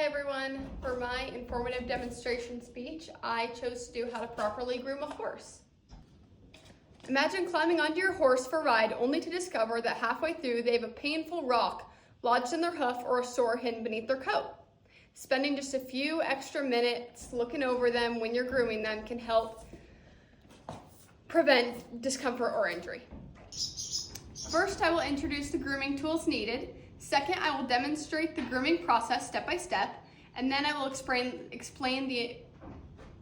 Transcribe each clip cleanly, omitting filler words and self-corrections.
Hi everyone, for my informative demonstration speech, I chose to do how to properly groom a horse. Imagine climbing onto your horse for a ride only to discover that halfway through they have a painful rock lodged in their hoof or a sore hidden beneath their coat. Spending just a few extra minutes looking over them when you're grooming them can help prevent discomfort or injury. First, I will introduce the grooming tools needed. Second, I will demonstrate the grooming process step by step, and then I will explain the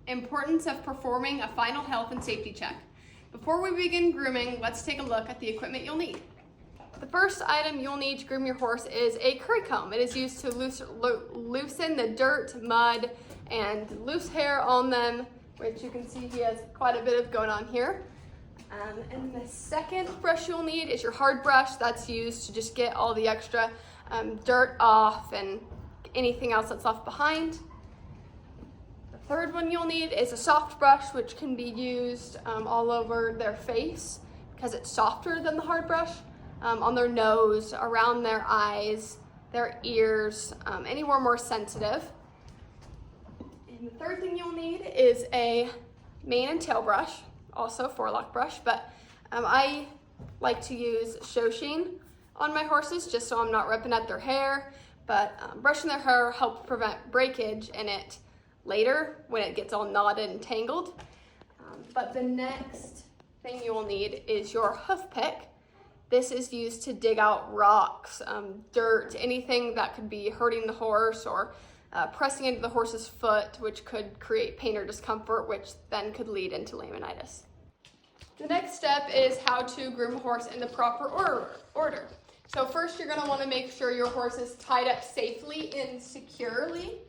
importance of performing a final health and safety check. Before we begin grooming, let's take a look at the equipment you'll need. The first item you'll need to groom your horse is a curry comb. It is used to loosen the dirt, mud, and loose hair on them, which you can see he has quite a bit of going on here. And the second brush you'll need is your hard brush. That's used to just get all the extra dirt off and anything else that's left behind. The third one you'll need is a soft brush, which can be used all over their face because it's softer than the hard brush, on their nose, around their eyes, their ears, anywhere more sensitive. And the third thing you'll need is a mane and tail brush. Also forelock brush, but I like to use Shoshin on my horses just so I'm not ripping at their hair, but brushing their hair helps prevent breakage in it later when it gets all knotted and tangled. But the next thing you will need is your hoof pick. This is used to dig out rocks, dirt, anything that could be hurting the horse or pressing into the horse's foot, which could create pain or discomfort, which then could lead into laminitis. The next step is how to groom a horse in the proper order. So first you're going to want to make sure your horse is tied up safely and securely.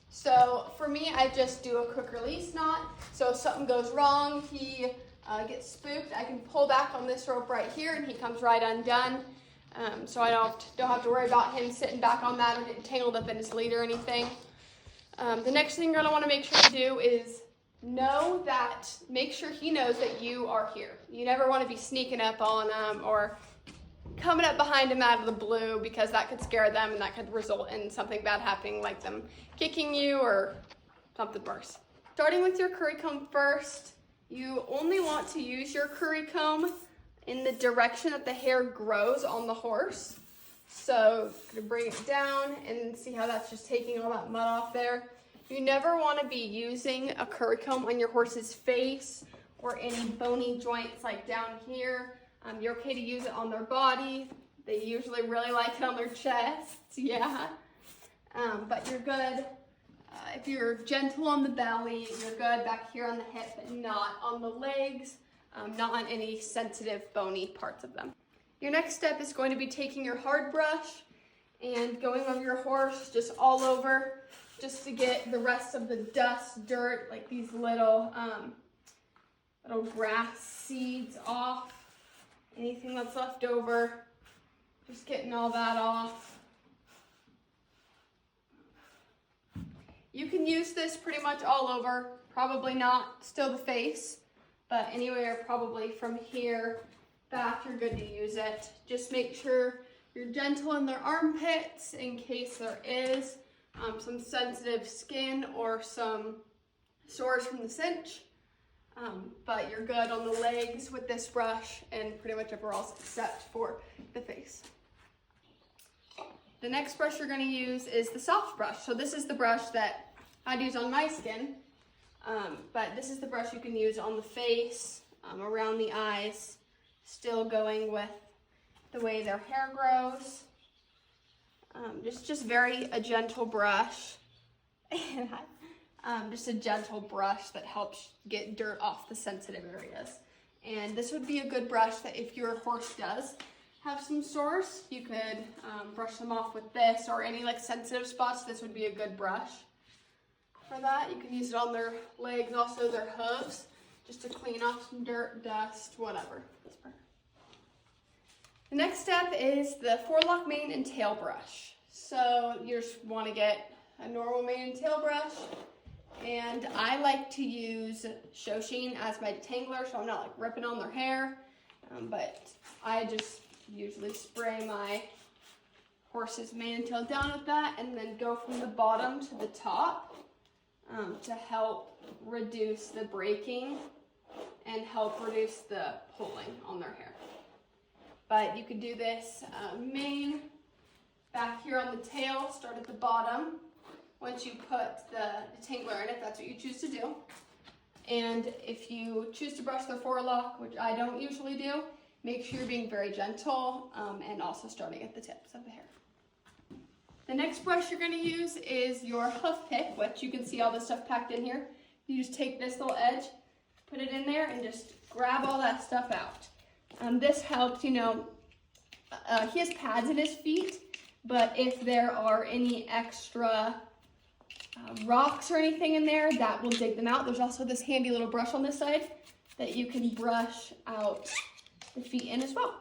So for me, I just do a quick release knot. So if something goes wrong, he gets spooked, I can pull back on this rope right here and he comes right undone. So I don't have to worry about him sitting back on that or getting tangled up in his lead or anything. The next thing you're going to want to make sure to do is make sure he knows that you are here. You never want to be sneaking up on him or coming up behind him out of the blue, because that could scare them and that could result in something bad happening, like them kicking you or something worse. Starting with your curry comb first, you only want to use your curry comb in the direction that the hair grows on the horse. So I'm gonna bring it down and see how that's just taking all that mud off there. You never want to be using a curry comb on your horse's face or any bony joints like down here. You're okay to use it on their body. They usually really like it on their chests, yeah. But you're good if you're gentle on the belly. You're good back here on the hip, but not on the legs, not on any sensitive bony parts of them. Your next step is going to be taking your hard brush and going over your horse just all over, just to get the rest of the dust, dirt, like these little grass seeds off, anything that's left over, just getting all that off. You can use this pretty much all over, probably not still the face, but anywhere probably from here back, you're good to use it. Just make sure you're gentle in their armpits in case there is some sensitive skin or some sores from the cinch, but you're good on the legs with this brush and pretty much everywhere else except for the face. The next brush you're going to use is the soft brush. So this is the brush that I'd use on my skin, but this is the brush you can use on the face, around the eyes, still going with the way their hair grows. Just very a gentle brush, and just a gentle brush that helps get dirt off the sensitive areas. And this would be a good brush that if your horse does have some sores, you could brush them off with this, or any like sensitive spots. This would be a good brush for that. You can use it on their legs, also their hooves, just to clean off some dirt, dust, whatever. The next step is the forelock mane and tail brush. So you just want to get a normal mane and tail brush, and I like to use Shoshin as my detangler so I'm not like ripping on their hair, but I just usually spray my horse's mane and tail down with that, and then go from the bottom to the top to help reduce the breaking and help reduce the pulling on their hair. But you could do this mane back here on the tail, start at the bottom once you put the detangler in, if that's what you choose to do. And if you choose to brush their forelock, which I don't usually do, make sure you're being very gentle and also starting at the tips of the hair. The next brush you're going to use is your hoof pick, which you can see all this stuff packed in here. You just take this little edge, put it in there, and just grab all that stuff out. This helps, he has pads in his feet, but if there are any extra rocks or anything in there, that will dig them out. There's also this handy little brush on this side that you can brush out the feet in as well.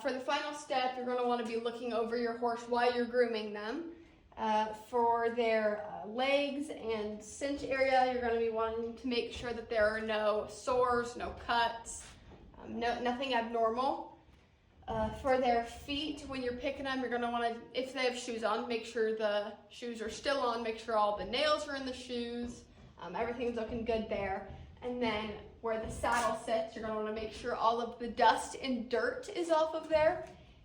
For the final step, you're going to want to be looking over your horse while you're grooming them. For their legs and cinch area, you're going to be wanting to make sure that there are no sores, no cuts, nothing abnormal. For their feet, when you're picking them, you're going to want to, if they have shoes on, make sure the shoes are still on, make sure all the nails are in the shoes, everything's looking good there. And then where the saddle sits, you're going to want to make sure all of the dust and dirt is off of there,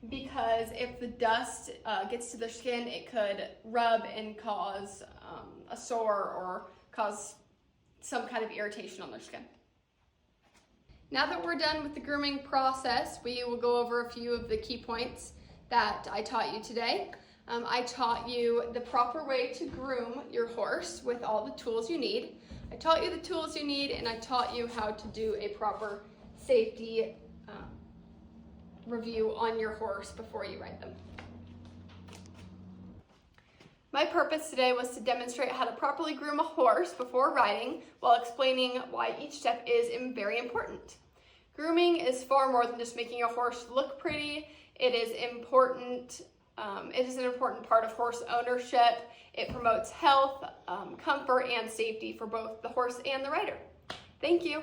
because if the dust gets to their skin, it could rub and cause a sore or cause some kind of irritation on their skin. Now that we're done with the grooming process, we will go over a few of the key points that I taught you today. I taught you the proper way to groom your horse with all the tools you need. I taught you the tools you need, and I taught you how to do a proper safety review on your horse before you ride them. My purpose today was to demonstrate how to properly groom a horse before riding while explaining why each step is very important. Grooming is far more than just making a horse look pretty. It is important. It is an important part of horse ownership. It promotes health, comfort, and safety for both the horse and the rider. Thank you.